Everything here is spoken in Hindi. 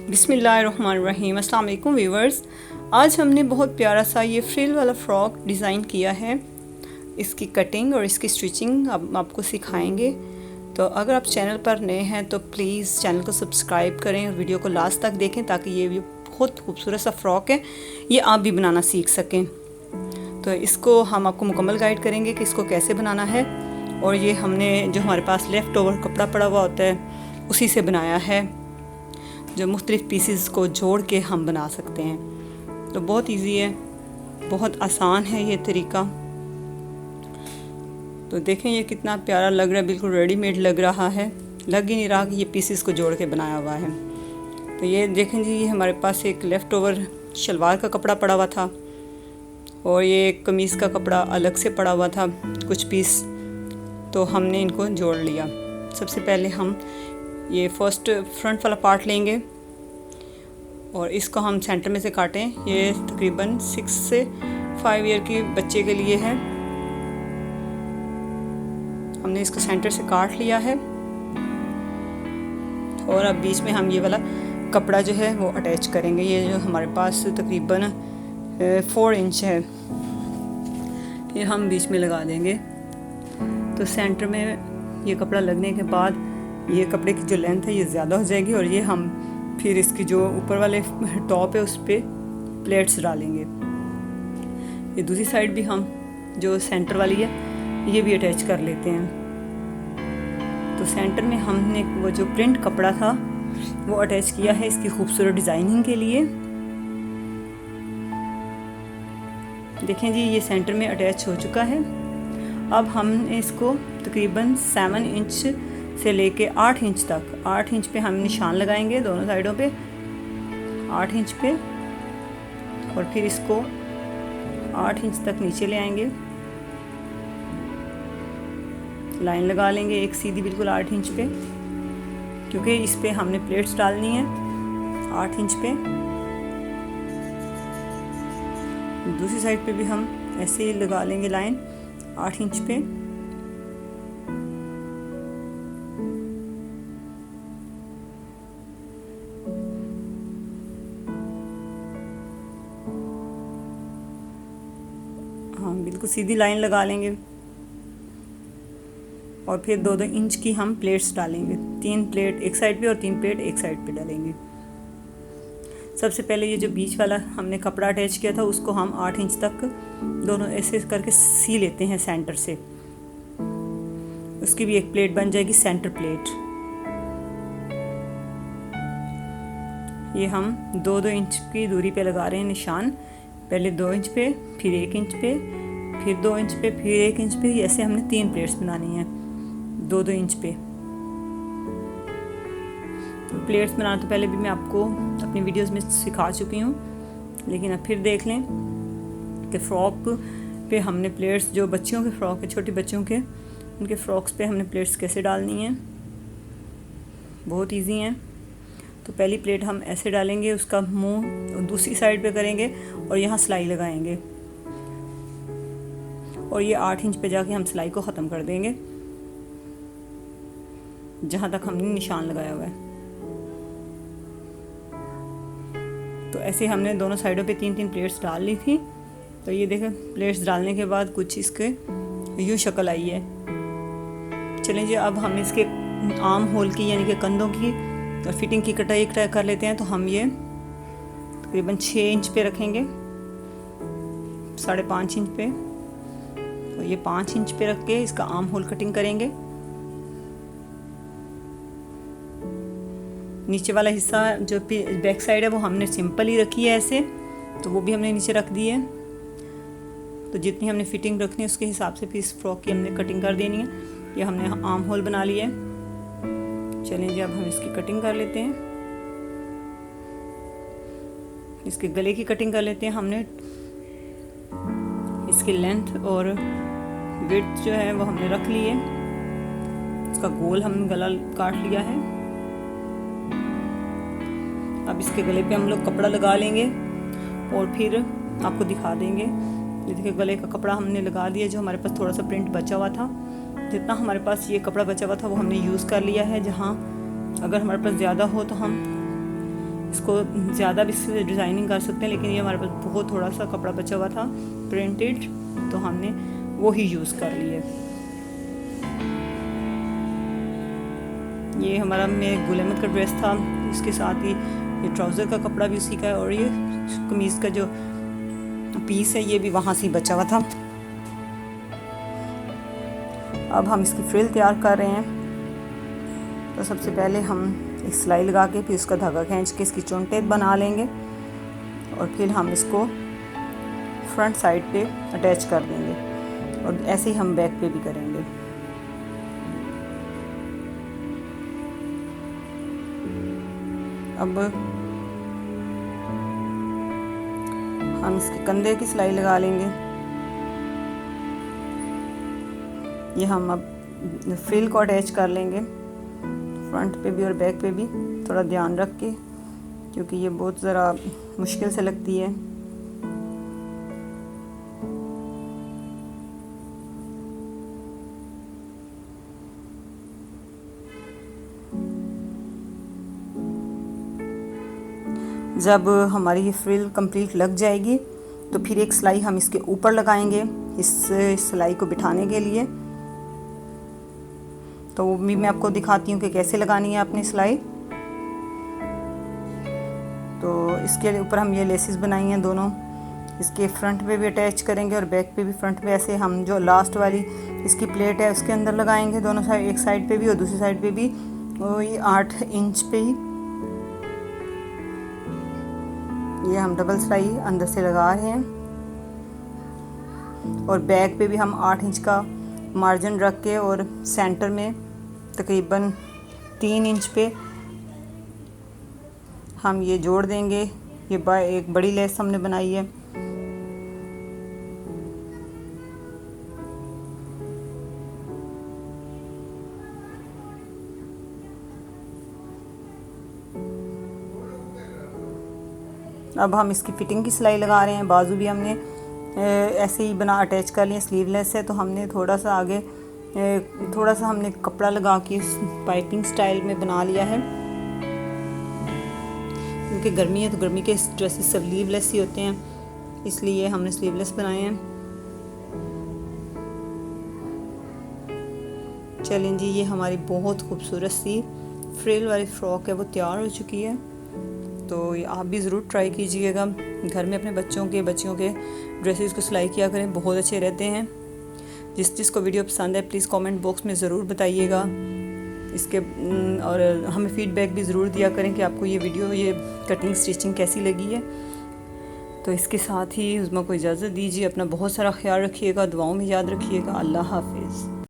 बिस्मिल्लाहिर्रहमानिर्रहीम। अस्सलाम वालेकुम व्यूवर्स। आज हमने बहुत प्यारा सा ये फ्रिल वाला फ़्रॉक डिज़ाइन किया है। इसकी कटिंग और इसकी स्टिचिंग अब आपको सिखाएंगे। तो अगर आप चैनल पर नए हैं तो प्लीज़ चैनल को सब्सक्राइब करें और वीडियो को लास्ट तक देखें ताकि ये बहुत खूबसूरत सा फ़्रॉक है, ये आप भी बनाना सीख सकें। तो इसको हम आपको मुकम्मल गाइड करेंगे कि इसको कैसे बनाना है। और ये हमने जो हमारे पास लेफ़्ट ओवर कपड़ा पड़ा हुआ होता है उसी से बनाया है, जो मुख्तलिफ़ पीसेस को जोड़ के हम बना सकते हैं। तो बहुत इजी है, बहुत आसान है ये तरीका। तो देखें ये कितना प्यारा लग रहा है, बिल्कुल रेडीमेड लग रहा है, लग ही नहीं रहा कि ये पीसेस को जोड़ के बनाया हुआ है। तो ये देखें जी, ये हमारे पास एक लेफ़्ट ओवर शलवार का कपड़ा पड़ा हुआ था और ये एक कमीज़ का कपड़ा अलग से पड़ा हुआ था कुछ पीस, तो हमने इनको जोड़ लिया। सबसे पहले हम ये फ्रंट वाला पार्ट लेंगे और इसको हम सेंटर में से काटें। ये तकरीबन 6 से 5 ईयर के बच्चे के लिए है। हमने इसको सेंटर से काट लिया है और अब बीच में हम ये वाला कपड़ा जो है वो अटैच करेंगे। ये जो हमारे पास तकरीबन 4 इंच है, ये हम बीच में लगा देंगे। तो सेंटर में ये कपड़ा लगने के बाद ये कपड़े की जो लेंथ है ये ज़्यादा हो जाएगी और ये हम फिर इसकी जो ऊपर वाले टॉप है उस पर प्लेट्स डालेंगे। ये दूसरी साइड भी हम जो सेंटर वाली है ये भी अटैच कर लेते हैं। तो सेंटर में हमने वो जो प्रिंट कपड़ा था वो अटैच किया है इसकी खूबसूरत डिज़ाइनिंग के लिए। देखें जी, ये सेंटर में अटैच हो चुका है। अब हम इसको तकरीबन 7 इंच से लेके 8 इंच तक, 8 इंच पे हम निशान लगाएंगे दोनों साइडों पे, 8 इंच पे, और फिर इसको 8 इंच तक नीचे ले आएंगे, लाइन लगा लेंगे एक सीधी बिल्कुल 8 इंच पे, क्योंकि इस पे हमने प्लेट्स डालनी है 8 इंच पे। दूसरी साइड पे भी हम ऐसे ही लगा लेंगे लाइन 8 इंच पे। हाँ, बिल्कुल सीधी लाइन लगा लेंगे और फिर 2-2 इंच की हम प्लेट्स डालेंगे। 3 प्लेट एक साइड पे और 3 प्लेट एक साइड पे डालेंगे। सबसे पहले ये जो बीच वाला हमने कपड़ा अटैच किया था उसको हम 8 इंच तक दोनों ऐसे करके सी लेते हैं सेंटर से। उसकी भी एक प्लेट बन जाएगी, सेंटर प्लेट। ये हम 2-2 इंच की दूरी पे लगा रहे हैं निशान। पहले 2 इंच पे, फिर 1 इंच पे, फिर 2 इंच पे, फिर 1 इंच पे। ऐसे हमने 3 प्लेट्स बनानी हैं 2-2 इंच पे। तो प्लेट्स बनाना तो पहले भी मैं आपको अपनी वीडियोस में सिखा चुकी हूँ, लेकिन अब फिर देख लें कि फ़्रॉक पे हमने प्लेट्स, जो बच्चियों के फ़्रॉक है, छोटे बच्चों के, उनके फ़्रॉक्स पे हमने प्लेट्स कैसे डालनी है। बहुत इजी हैं। तो पहली प्लेट हम ऐसे डालेंगे, उसका मुंह दूसरी साइड पे करेंगे और यहाँ सिलाई लगाएंगे और ये 8 इंच पे जाके हम सिलाई को ख़त्म कर देंगे जहाँ तक हमने निशान लगाया हुआ है। तो ऐसे हमने दोनों साइडों पे 3-3 प्लेट्स डाल ली थी। तो ये देखें, प्लेट्स डालने के बाद कुछ इसके यूँ शक्ल आई है। चलें जी, अब हम इसके आर्म होल की यानी कि कंधों की और फिटिंग की कटाई कर लेते हैं। तो हम ये तकरीबन 6 इंच पे रखेंगे, 5.5 इंच पे, और ये 5 इंच पे रख के इसका आर्म होल कटिंग करेंगे। नीचे वाला हिस्सा जो बैक साइड है वो हमने सिंपल ही रखी है ऐसे, तो वो भी हमने नीचे रख दी है। तो जितनी हमने फिटिंग रखनी है उसके हिसाब से फिर इस फ्रॉक की हमने कटिंग कर देनी है। ये हमने आर्म होल बना लिया है। चलें जी, अब हम इसकी कटिंग कर लेते हैं। इसके गले की कटिंग कर लेते हैं। हमने इसकी लेंथ और विड्थ जो है वो हमने रख ली है। इसका गोल हम गला काट लिया है। अब इसके गले पे हम लोग कपड़ा लगा लेंगे और फिर आपको दिखा देंगे। ये देखिए, गले का कपड़ा हमने लगा दिया। जो हमारे पास थोड़ा सा प्रिंट बचा हुआ था, जितना हमारे पास ये कपड़ा बचा हुआ था वो हमने यूज़ कर लिया है। जहाँ अगर हमारे पास ज़्यादा हो तो हम इसको ज़्यादा भी इससे डिज़ाइनिंग कर सकते हैं, लेकिन ये हमारे पास बहुत थोड़ा सा कपड़ा बचा हुआ था प्रिंटेड, तो हमने वो ही यूज़ कर लिए। ये हमारा मेरे गुल अहमद का ड्रेस था, इसके साथ ही ये ट्राउज़र का कपड़ा भी उसी का है, और ये कमीज़ का जो पीस है ये भी वहाँ से बचा हुआ था। अब हम इसकी फ्रिल तैयार कर रहे हैं। तो सबसे पहले हम एक सिलाई लगा के फिर उसका धागा खींच के इसकी चुनटे बना लेंगे, और फिर हम इसको फ्रंट साइड पे अटैच कर देंगे, और ऐसे ही हम बैक पे भी करेंगे। अब हम इसके कंधे की सिलाई लगा लेंगे। ये हम अब फ्रिल को अटैच कर लेंगे, फ्रंट पे भी और बैक पे भी, थोड़ा ध्यान रख के, क्योंकि ये बहुत ज़रा मुश्किल से लगती है। जब हमारी ये फ्रिल कंप्लीट लग जाएगी तो फिर एक सिलाई हम इसके ऊपर लगाएंगे इस सिलाई को बिठाने के लिए। तो वो भी मैं आपको दिखाती हूँ कि कैसे लगानी है अपनी सिलाई। तो इसके ऊपर हम ये लेसेस बनाई हैं दोनों, इसके फ्रंट पे भी अटैच करेंगे और बैक पे भी। फ्रंट पे ऐसे हम जो लास्ट वाली इसकी प्लेट है उसके अंदर लगाएंगे, दोनों साइड, एक साइड पे भी और दूसरी साइड पे भी, और ये 8 इंच पे ही ये हम डबल सिलाई अंदर से लगा रहे हैं। और बैक पे भी हम 8 इंच का मार्जिन रख के और सेंटर में तकरीबन 3 इंच पे हम ये जोड़ देंगे। ये एक बड़ी लेस हमने बनाई है। अब हम इसकी फिटिंग की सिलाई लगा रहे हैं। बाजू भी हमने ऐसे ही बना अटैच कर लिए, स्लीवलेस है, तो हमने थोड़ा सा आगे थोड़ा सा हमने कपड़ा लगा के पाइपिंग स्टाइल में बना लिया है, क्योंकि गर्मी है तो गर्मी के ड्रेसेस सब स्लीवलेस ही होते हैं, इसलिए हमने स्लीवलेस बनाए हैं। चलें जी, ये हमारी बहुत खूबसूरत सी फ्रिल वाली फ्रॉक है वो तैयार हो चुकी है। तो आप भी ज़रूर ट्राई कीजिएगा, घर में अपने बच्चों के ड्रेसेस को सिलाई किया करें, बहुत अच्छे रहते हैं। जिसको वीडियो पसंद है प्लीज़ कमेंट बॉक्स में ज़रूर बताइएगा इसके, और हमें फ़ीडबैक भी ज़रूर दिया करें कि आपको ये वीडियो, ये कटिंग स्टिचिंग कैसी लगी है। तो इसके साथ ही उज़्मा को इजाज़त दीजिए। अपना बहुत सारा ख्याल रखिएगा, दुआओं में याद रखिएगा। अल्लाह हाफिज़।